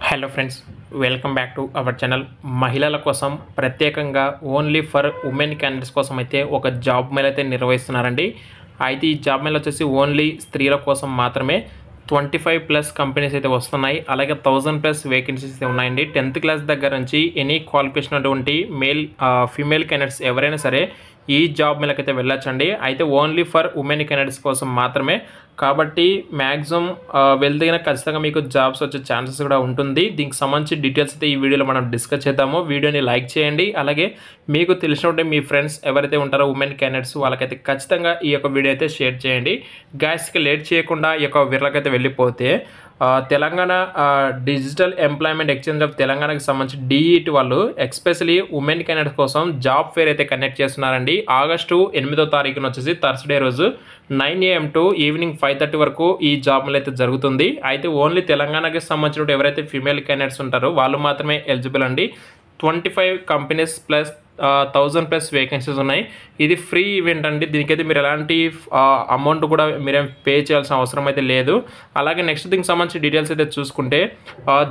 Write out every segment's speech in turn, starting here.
Hello friends, welcome back to our channel. మహిళల కోసం ప్రత్యేకంగా ఓన్లీ ఫర్ ఉమెన్ క్యాండిడేట్స్ కోసం అయితే ఒక జాబ్ మేళ అయితే నిర్వహిస్తున్నారండి. అయితే ఈ జాబ్ మేళ వచ్చేసి ఓన్లీ స్త్రీల కోసం మాత్రమే. 25+ కంపెనీస్ అయితే వస్తున్నాయి. అలాగే 1000+ వేకెన్సీస్ అయితే ఉన్నాయండి. 10th క్లాస్ దగ్గర నుంచి ఎనీ క్వాలిఫికేషన్ అటువంటి ఫీమేల్ క్యాండిడేట్స్ ఎవరైనా సరే ఈ జాబ్ మేళకైతే వెళ్ళొచ్చండి. అయితే ఓన్లీ ఫర్ ఉమెన్ క్యాండిడేట్స్ కోసం మాత్రమే. కాబట్టి మ్యాక్సిమం వెళ్తే ఖచ్చితంగా మీకు జాబ్స్ వచ్చే ఛాన్సెస్ కూడా ఉంటుంది. దీనికి సంబంధించి డీటెయిల్స్ అయితే ఈ వీడియోలో మనం డిస్కస్ చేద్దాము. వీడియోని లైక్ చేయండి. అలాగే మీకు తెలిసినట్టే మీ ఫ్రెండ్స్ ఎవరైతే ఉంటారో ఉమెన్ క్యాండిడేట్స్ వాళ్ళకైతే ఖచ్చితంగా ఈ యొక్క వీడియో అయితే షేర్ చేయండి. గాయస్కి లేట్ చేయకుండా ఈ యొక్క వివరాలకైతే వెళ్ళిపోతే Telangana digital employment exchange of తెలంగాణకి సంబంధించి డిఈటి వాళ్ళు ఎక్స్పెషలీ ఉమెన్ క్యాండిడేట్స్ కోసం జాబ్ ఫేర్ అయితే కండక్ట్ చేస్తున్నారండి. ఆగస్టు 8వ తారీఖున వచ్చేసి థర్స్డే రోజు 9 AM టు ఈవినింగ్ 5:30 వరకు ఈ జాబ్లు అయితే జరుగుతుంది. అయితే ఓన్లీ తెలంగాణకి సంబంధించిన ఎవరైతే ఫీమేల్ క్యాండిడేట్స్ ఉంటారో వాళ్ళు మాత్రమే ఎలిజిబుల్ అండి. 25 కంపెనీస్ ప్లస్ 1000+ వేకెన్సీస్ ఉన్నాయి. ఇది ఫ్రీ ఈవెంట్ అండి. దీనికైతే మీరు ఎలాంటి అమౌంట్ కూడా మీరేం పే చేయాల్సిన అవసరం అయితే లేదు. అలాగే నెక్స్ట్ దీనికి సంబంధించి డీటెయిల్స్ అయితే చూసుకుంటే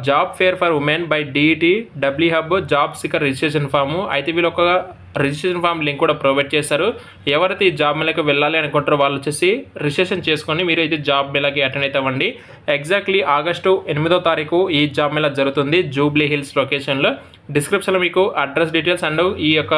job fair for women by DEET W hub job seeker registration form. అయితే వీళ్ళు ఒక రిజిస్ట్రేషన్ ఫామ్ లింక్ కూడా ప్రొవైడ్ చేస్తారు. ఎవరైతే ఈ జాబ్ మేళకి వెళ్ళాలి అనుకుంటారో వాళ్ళు వచ్చేసి రిజిస్ట్రేషన్ చేసుకొని మీరు అయితే జాబ్ మేళకి అటెండ్ అయితే అవ్వండి. ఎగ్జాక్ట్లీ ఆగస్టు 8వ తారీఖు ఈ జాబ్ మేళ జరుగుతుంది జూబ్లీ హిల్స్ లొకేషన్లో. డిస్క్రిప్షన్లో మీకు అడ్రస్ డీటెయిల్స్ అండ్ ఈ యొక్క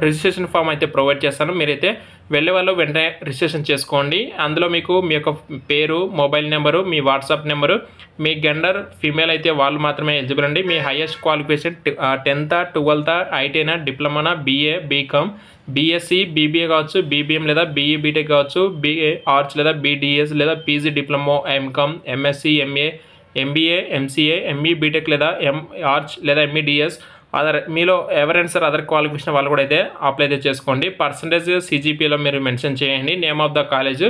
రిజిస్ట్రేషన్ ఫామ్ అయితే ప్రొవైడ్ చేస్తాను. మీరైతే వెళ్ళే వాళ్ళు వెంటనే రిజిస్ట్రేషన్ చేసుకోండి. అందులో మీకు మీ యొక్క పేరు, మొబైల్ నెంబరు, మీ వాట్సాప్ నెంబరు, మీ జెండర్ ఫీమేల్ అయితే వాళ్ళు మాత్రమే ఎలిజిబుల్ అండి. మీ హైయెస్ట్ క్వాలిఫికేషన్ 10th, 12th, ఐటీఐనా, డిప్లొమానా, బీఏ, బీకామ్, బీఎస్సీ, బీబీఏ కావచ్చు, బీబీఎం లేదా బీఈ బీటెక్ కావచ్చు, బీఏ ఆర్ట్స్ లేదా బీడీఎస్ లేదా PG diploma, MCom, MSc, MA, MBA, MCA, ME BTech లేదా ఆర్ట్స్ లేదా ఎంఈడిఎస్ అదర్ మీలో ఎవరైనా సరే అదర్ క్వాలిఫికేషన్ వాళ్ళు కూడా అయితే అప్లై అయితే చేసుకోండి. పర్సంటేజ్ సిజిపిఏలో మీరు మెన్షన్ చేయండి. Name of the college,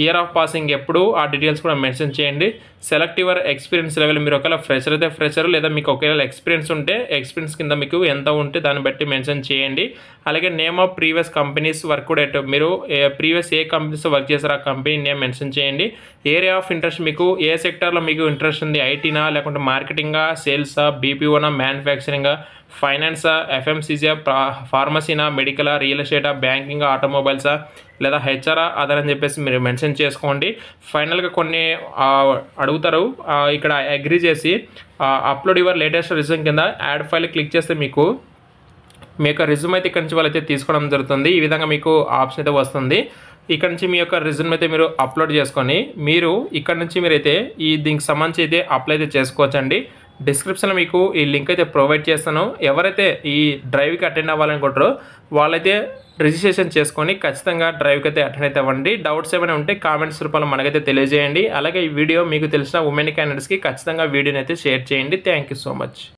year of passing ఎప్పుడు ఆ డీటెయిల్స్ కూడా మెన్షన్ చేయండి. Select your experience level. మీరు ఒకవేళ ఫ్రెషర్ అయితే ఫ్రెషర్, లేదా మీకు ఒకవేళ ఎక్స్పీరియన్స్ ఉంటే ఎక్స్పీరియన్స్ కింద మీకు ఎంత ఉంటే దాన్ని బట్టి మెన్షన్ చేయండి. అలాగే name of previous companies work కూడా మీరు ప్రీవియస్ ఏ కంపెనీస్ వర్క్ చేస్తారో ఆ కంపెనీ నేమ్ మెన్షన్ చేయండి. ఏరియా ఆఫ్ ఇంట్రెస్ట్, మీకు ఏ సెక్టర్లో మీకు ఇంట్రెస్ట్ ఉంది, ఐటీనా లేకుంటే మార్కెటింగా, సేల్సా, బీపీఓనా, మ్యానుఫ్యాక్చరింగా, ఫైనాన్సా, ఎఫ్ఎంసీజీఆ, ఫార్మసీనా, మెడికలా, రియల్ ఎస్టేటా, బ్యాంకింగ్, ఆటోమొబైల్సా లేదా హెచ్ఆర్ఆ అదర్ అని చెప్పేసి మీరు మెన్షన్ చేసుకోండి. ఫైనల్గా కొన్ని అడుగుతారు, ఇక్కడ అగ్రీ చేసి అప్లోడ్ యువర్ లేటెస్ట్ రిజ్యూమ్ కింద యాడ్ ఫైల్ క్లిక్ చేస్తే మీకు మీ యొక్క రిజ్యూమ్ అయితే ఇక్కడి నుంచి వాళ్ళైతే తీసుకోవడం జరుగుతుంది. ఈ విధంగా మీకు ఆప్షన్ అయితే వస్తుంది. ఇక్కడ నుంచి మీ యొక్క రిజ్యూమ్ అయితే మీరు అప్లోడ్ చేసుకొని మీరు ఇక్కడ నుంచి మీరైతే దీనికి సంబంధించి అయితే అప్లై అయితే చేసుకోవచ్చండి. డిస్క్రిప్షన్లో మీకు ఈ లింక్ అయితే ప్రొవైడ్ చేస్తాను. ఎవరైతే ఈ డ్రైవ్కి అటెండ్ అవ్వాలనుకుంటారో వాళ్ళైతే రిజిస్ట్రేషన్ చేసుకొని ఖచ్చితంగా డ్రైవ్కి అయితే అటెండ్ అయితే అవ్వండి. డౌట్స్ ఏమైనా ఉంటే కామెంట్స్ రూపంలో మనకైతే తెలియజేయండి. అలాగే ఈ వీడియో మీకు తెలిసిన ఉమెన్ క్యాండిడేట్స్కి ఖచ్చితంగా వీడియోని అయితే షేర్ చేయండి. Thank you so much.